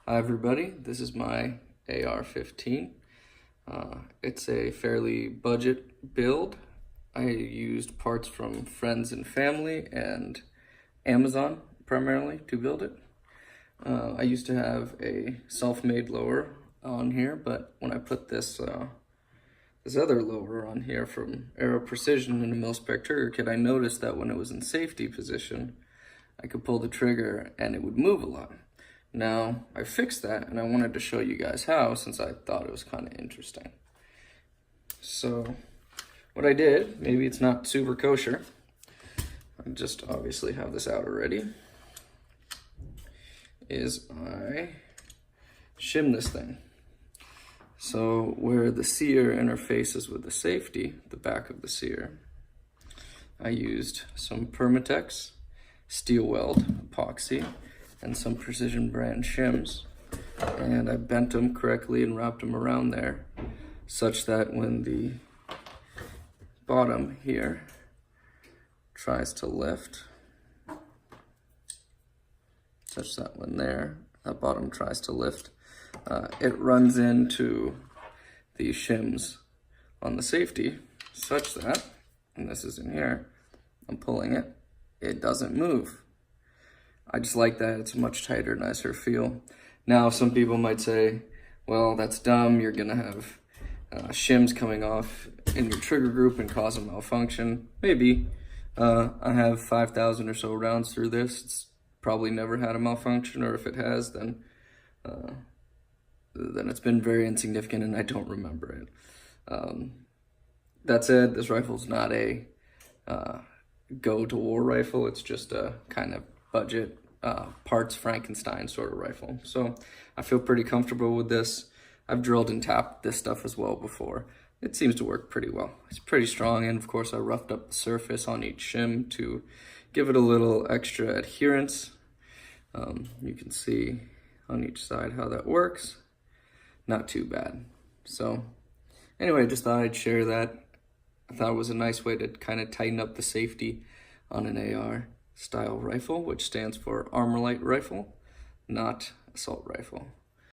Hi everybody, this is my AR-15. It's a fairly budget build. I used parts from friends and family and Amazon primarily to build it. I used to have a self-made lower on here, but when I put this other lower on here from Aero Precision in a mil-spec trigger kit, I noticed that when it was in safety position, I could pull the trigger and it would move a lot. Now, I fixed that and I wanted to show you guys how, since I thought it was kind of interesting. So, what I did, maybe it's not super kosher, I just obviously have this out already, is I shim this thing. So, where the sear interfaces with the safety, the back of the sear, I used some Permatex steel weld epoxy and some Precision brand shims, and I bent them correctly and wrapped them around there such that when the bottom here tries to lift, such that when that bottom tries to lift, it runs into the shims on the safety such that, and this is in here, I'm pulling it, it doesn't move. I just like that. It's a much tighter, nicer feel. Now, some people might say, well, that's dumb. You're going to have shims coming off in your trigger group and cause a malfunction. Maybe. I have 5,000 or so rounds through this. It's probably never had a malfunction, or if it has, then it's been very insignificant and I don't remember it. That said, this rifle's not a go-to-war rifle. It's just a kind of budget parts Frankenstein sort of rifle. So I feel pretty comfortable with this. I've drilled and tapped this stuff as well before. It seems to work pretty well. It's pretty strong, and of course I roughed up the surface on each shim to give it a little extra adherence. You can see on each side how that works. Not too bad. So anyway, I just thought I'd share that. I thought it was a nice way to kind of tighten up the safety on an AR style rifle, which stands for Armor Light Rifle, not Assault Rifle.